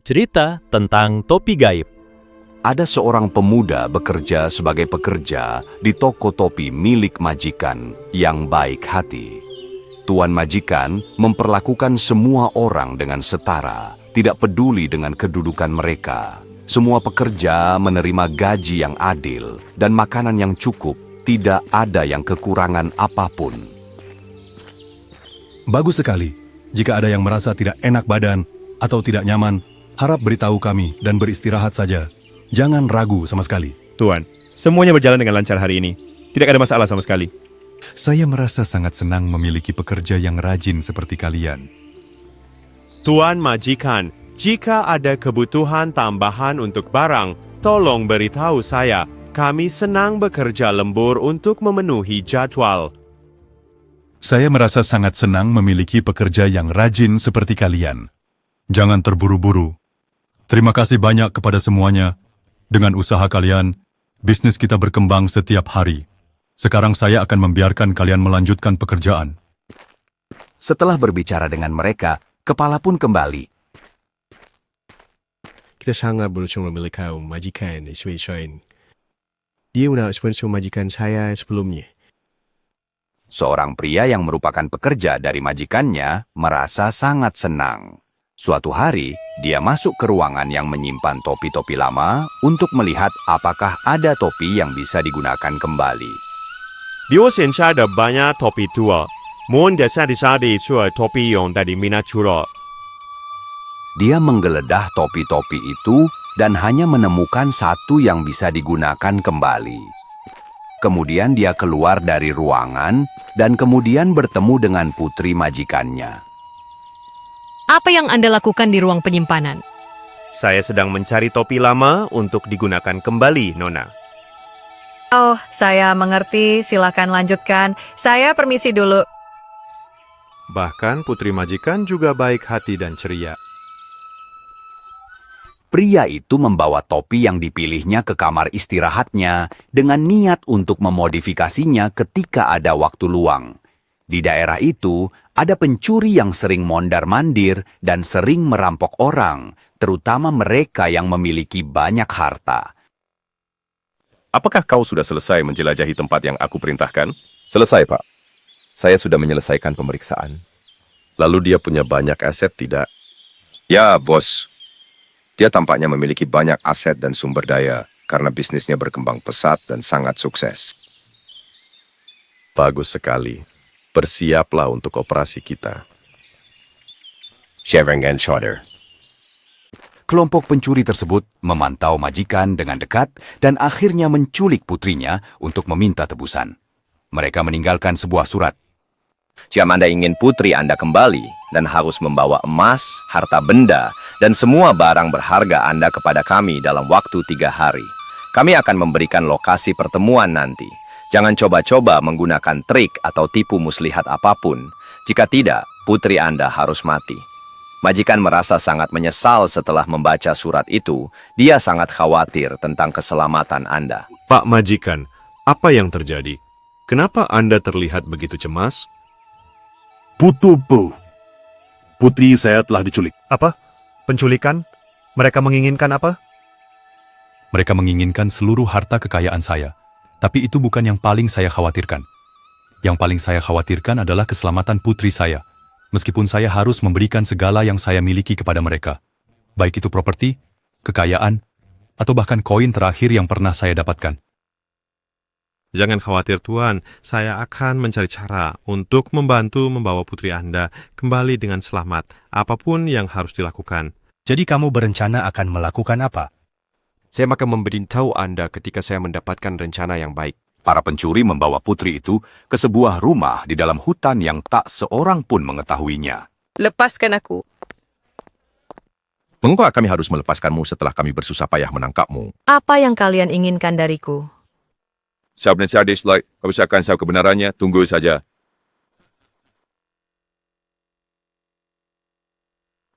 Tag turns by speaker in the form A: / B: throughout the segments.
A: Cerita tentang topi gaib.
B: Ada seorang pemuda bekerja sebagai pekerja di toko topi milik majikan yang baik hati. Tuan majikan memperlakukan semua orang dengan setara, tidak peduli dengan kedudukan mereka. Semua pekerja menerima gaji yang adil dan makanan yang cukup, tidak ada yang kekurangan apapun.
C: Bagus sekali. Jika ada yang merasa tidak enak badan atau tidak nyaman, harap beritahu kami dan beristirahat saja. Jangan ragu sama sekali.
D: Tuan, semuanya berjalan dengan lancar hari ini. Tidak ada masalah sama sekali.
C: Saya merasa sangat senang memiliki pekerja yang rajin seperti kalian.
D: Tuan majikan, jika ada kebutuhan tambahan untuk barang, tolong beritahu saya. Kami senang bekerja lembur untuk memenuhi jadwal.
C: Saya merasa sangat senang memiliki pekerja yang rajin seperti kalian. Jangan terburu-buru. Terima kasih banyak kepada semuanya. Dengan usaha kalian, bisnis kita berkembang setiap hari. Sekarang saya akan membiarkan kalian melanjutkan pekerjaan.
B: Setelah berbicara dengan mereka, kepala pun kembali.
E: Kita sangat beruntung memiliki majikan seperti Shain. Dia sudah sponsor majikan saya sebelumnya.
B: Seorang pria yang merupakan pekerja dari majikannya merasa sangat senang. Suatu hari, dia masuk ke ruangan yang menyimpan topi-topi lama untuk melihat apakah ada topi yang bisa digunakan kembali.
D: 比我现在的banyak topi tua. Mohon dasar disadi suai topi yang tadi minat curah.
B: Dia menggeledah topi-topi itu dan hanya menemukan satu yang bisa digunakan kembali. Kemudian dia keluar dari ruangan dan kemudian bertemu dengan putri majikannya.
F: Apa yang Anda lakukan di ruang penyimpanan?
D: Saya sedang mencari topi lama untuk digunakan kembali, Nona.
G: Oh, saya mengerti. Silakan lanjutkan. Saya permisi dulu.
H: Bahkan putri majikan juga baik hati dan ceria.
B: Pria itu membawa topi yang dipilihnya ke kamar istirahatnya dengan niat untuk memodifikasinya ketika ada waktu luang. Di daerah itu, ada pencuri yang sering mondar-mandir dan sering merampok orang, terutama mereka yang memiliki banyak harta.
I: Apakah kau sudah selesai menjelajahi tempat yang aku perintahkan? Selesai, Pak. Saya sudah menyelesaikan pemeriksaan. Lalu dia punya banyak aset, tidak? Ya, Bos. Dia tampaknya memiliki banyak aset dan sumber daya karena bisnisnya berkembang pesat dan sangat sukses. Bagus sekali. Bersiaplah untuk operasi kita. Sharing and Shorter.
B: Kelompok pencuri tersebut memantau majikan dengan dekat dan akhirnya menculik putrinya untuk meminta tebusan. Mereka meninggalkan sebuah surat.
I: Jika Anda ingin putri Anda kembali dan harus membawa emas, harta benda, dan semua barang berharga Anda kepada kami dalam waktu 3 hari. Kami akan memberikan lokasi pertemuan nanti. Jangan coba-coba menggunakan trik atau tipu muslihat apapun. Jika tidak, putri Anda harus mati. Majikan merasa sangat menyesal setelah membaca surat itu. Dia sangat khawatir tentang keselamatan Anda.
H: Pak majikan, apa yang terjadi? Kenapa Anda terlihat begitu cemas?
C: Putupu. Putri saya telah diculik.
H: Apa? Penculikan? Mereka menginginkan apa?
C: Mereka menginginkan seluruh harta kekayaan saya. Tapi itu bukan yang paling saya khawatirkan. Yang paling saya khawatirkan adalah keselamatan putri saya. Meskipun saya harus memberikan segala yang saya miliki kepada mereka. Baik itu properti, kekayaan, atau bahkan koin terakhir yang pernah saya dapatkan.
H: Jangan khawatir Tuan, saya akan mencari cara untuk membantu membawa putri Anda kembali dengan selamat, apapun yang harus dilakukan.
J: Jadi kamu berencana akan melakukan apa?
K: Saya akan memberitahu Anda ketika saya mendapatkan rencana yang baik.
B: Para pencuri membawa putri itu ke sebuah rumah di dalam hutan yang tak seorang pun mengetahuinya.
G: Lepaskan aku.
I: Mengapa kami harus melepaskanmu setelah kami bersusah payah menangkapmu?
G: Apa yang kalian inginkan dariku?
I: Saya benar dislike. Kau usahakan saya kebenarannya, tunggu saja.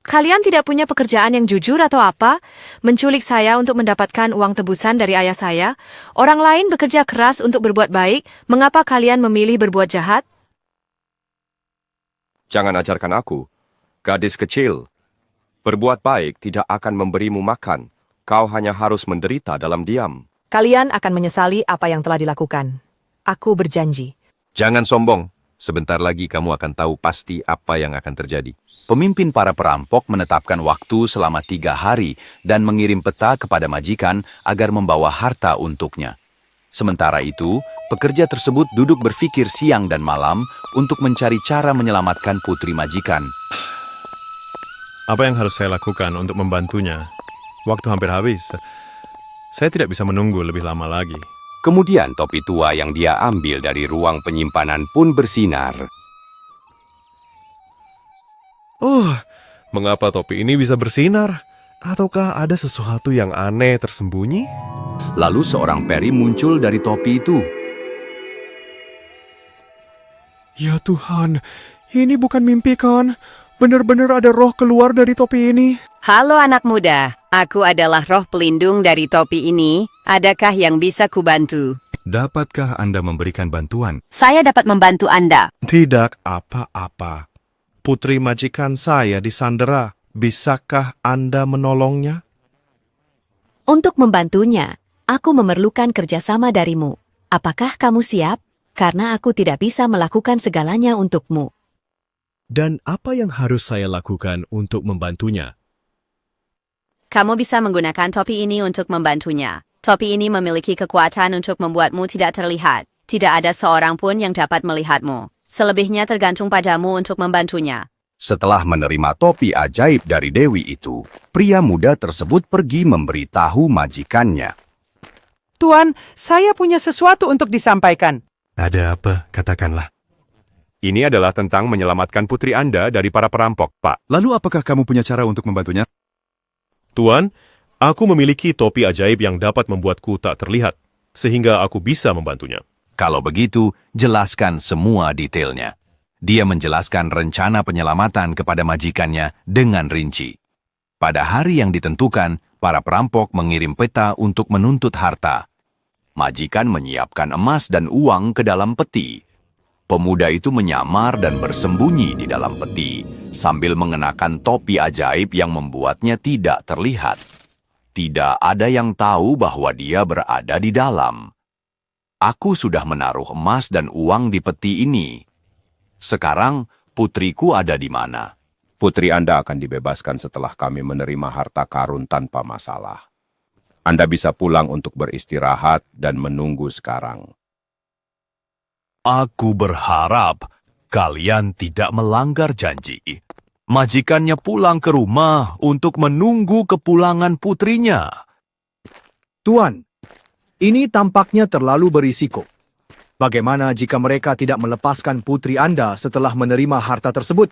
G: Kalian tidak punya pekerjaan yang jujur atau apa? Menculik saya untuk mendapatkan uang tebusan dari ayah saya? Orang lain bekerja keras untuk berbuat baik, mengapa kalian memilih berbuat jahat?
K: Jangan ajarkan aku. Gadis kecil. Berbuat baik tidak akan memberimu makan. Kau hanya harus menderita dalam diam.
G: Kalian akan menyesali apa yang telah dilakukan. Aku berjanji.
I: Jangan sombong. Sebentar lagi kamu akan tahu pasti apa yang akan terjadi.
B: Pemimpin para perampok menetapkan waktu selama 3 hari dan mengirim peta kepada majikan agar membawa harta untuknya. Sementara itu, pekerja tersebut duduk berpikir siang dan malam untuk mencari cara menyelamatkan putri majikan.
D: Apa yang harus saya lakukan untuk membantunya? Waktu hampir habis. Saya tidak bisa menunggu lebih lama lagi.
B: Kemudian topi tua yang dia ambil dari ruang penyimpanan pun bersinar.
D: Oh, mengapa topi ini bisa bersinar? Ataukah ada sesuatu yang aneh tersembunyi?
B: Lalu seorang peri muncul dari topi itu.
E: Ya Tuhan, ini bukan mimpi kan? Benar-benar ada roh keluar dari topi ini.
L: Halo anak muda, aku adalah roh pelindung dari topi ini. Adakah yang bisa kubantu?
C: Dapatkah Anda memberikan bantuan?
L: Saya dapat membantu Anda.
D: Tidak apa-apa. Putri majikan saya disandera. Bisakah Anda menolongnya?
M: Untuk membantunya, aku memerlukan kerjasama darimu. Apakah kamu siap? Karena aku tidak bisa melakukan segalanya untukmu.
E: Dan apa yang harus saya lakukan untuk membantunya?
L: Kamu bisa menggunakan topi ini untuk membantunya. Topi ini memiliki kekuatan untuk membuatmu tidak terlihat. Tidak ada seorang pun yang dapat melihatmu. Selebihnya tergantung padamu untuk membantunya.
B: Setelah menerima topi ajaib dari Dewi itu, pria muda tersebut pergi memberitahu majikannya.
N: Tuan, saya punya sesuatu untuk disampaikan.
C: Ada apa? Katakanlah.
K: Ini adalah tentang menyelamatkan putri Anda dari para perampok, Pak.
C: Lalu apakah kamu punya cara untuk membantunya?
D: Tuan, aku memiliki topi ajaib yang dapat membuatku tak terlihat, sehingga aku bisa membantunya.
B: Kalau begitu, jelaskan semua detailnya. Dia menjelaskan rencana penyelamatan kepada majikannya dengan rinci. Pada hari yang ditentukan, para perampok mengirim peta untuk menuntut harta. Majikan menyiapkan emas dan uang ke dalam peti. Pemuda itu menyamar dan bersembunyi di dalam peti, sambil mengenakan topi ajaib yang membuatnya tidak terlihat. Tidak ada yang tahu bahwa dia berada di dalam. Aku sudah menaruh emas dan uang di peti ini. Sekarang, putriku ada di mana?
I: Putri Anda akan dibebaskan setelah kami menerima harta karun tanpa masalah. Anda bisa pulang untuk beristirahat dan menunggu sekarang.
A: Aku berharap kalian tidak melanggar janji. Majikannya pulang ke rumah untuk menunggu kepulangan putrinya.
O: Tuan, ini tampaknya terlalu berisiko. Bagaimana jika mereka tidak melepaskan putri Anda setelah menerima harta tersebut?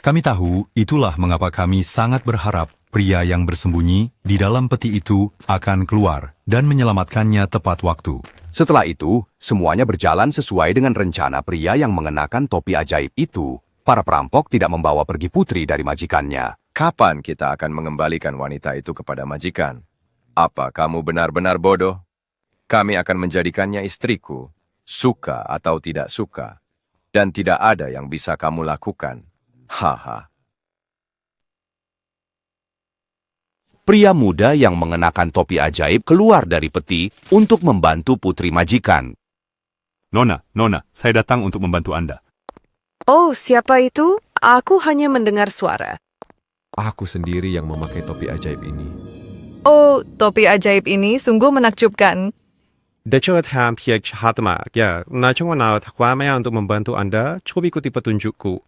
C: Kami tahu itulah mengapa kami sangat berharap pria yang bersembunyi di dalam peti itu akan keluar dan menyelamatkannya tepat waktu.
B: Setelah itu, semuanya berjalan sesuai dengan rencana pria yang mengenakan topi ajaib itu. Para perampok tidak membawa pergi putri dari majikannya.
I: Kapan kita akan mengembalikan wanita itu kepada majikan? Apa kamu benar-benar bodoh? Kami akan menjadikannya istriku, suka atau tidak suka. Dan tidak ada yang bisa kamu lakukan. Haha.
B: Pria muda yang mengenakan topi ajaib keluar dari peti untuk membantu putri majikan.
C: Nona, saya datang untuk membantu Anda.
P: Oh, siapa itu? Aku hanya mendengar suara.
K: Aku sendiri yang memakai topi ajaib ini.
F: Oh, topi ajaib ini sungguh menakjubkan.
H: Untuk membantu Anda, coba ikuti petunjukku.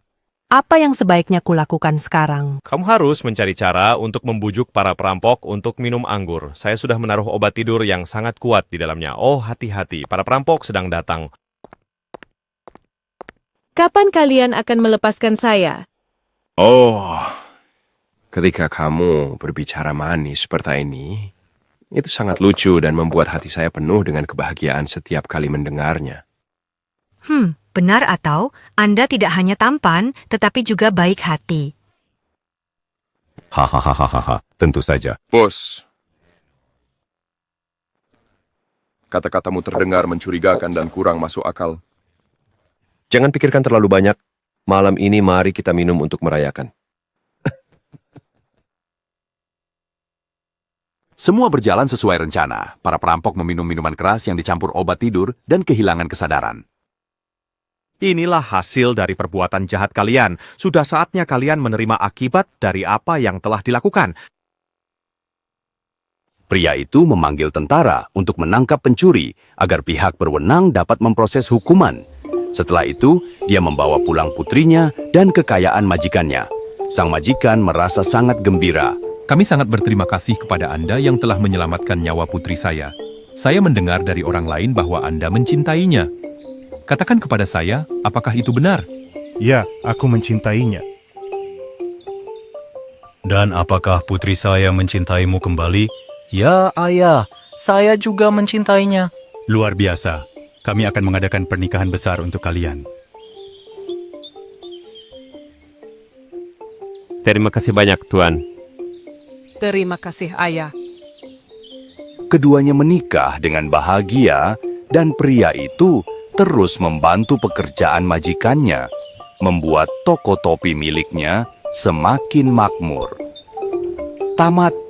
Q: Apa yang sebaiknya kulakukan sekarang?
H: Kamu harus mencari cara untuk membujuk para perampok untuk minum anggur. Saya sudah menaruh obat tidur yang sangat kuat di dalamnya. Oh, hati-hati, para perampok sedang datang.
G: Kapan kalian akan melepaskan saya?
K: Oh, ketika kamu berbicara manis seperti ini, itu sangat lucu dan membuat hati saya penuh dengan kebahagiaan setiap kali mendengarnya.
M: Benar atau Anda tidak hanya tampan, tetapi juga baik hati.
B: Hahaha, tentu saja.
I: Bos, kata-katamu terdengar mencurigakan dan kurang masuk akal. Jangan pikirkan terlalu banyak. Malam ini mari kita minum untuk merayakan.
B: Semua berjalan sesuai rencana. Para perampok meminum minuman keras yang dicampur obat tidur dan kehilangan kesadaran.
D: Inilah hasil dari perbuatan jahat kalian. Sudah saatnya kalian menerima akibat dari apa yang telah dilakukan.
B: Pria itu memanggil tentara untuk menangkap pencuri agar pihak berwenang dapat memproses hukuman. Setelah itu, dia membawa pulang putrinya dan kekayaan majikannya. Sang majikan merasa sangat gembira.
C: Kami sangat berterima kasih kepada Anda yang telah menyelamatkan nyawa putri saya. Saya mendengar dari orang lain bahwa Anda mencintainya. Katakan kepada saya, apakah itu benar?
J: Ya, aku mencintainya. Dan apakah putri saya mencintaimu kembali?
R: Ya, ayah. Saya juga mencintainya.
C: Luar biasa. Kami akan mengadakan pernikahan besar untuk kalian.
S: Terima kasih banyak, Tuan.
N: Terima kasih, Ayah.
B: Keduanya menikah dengan bahagia dan pria itu terus membantu pekerjaan majikannya, membuat toko topi miliknya semakin makmur. Tamat.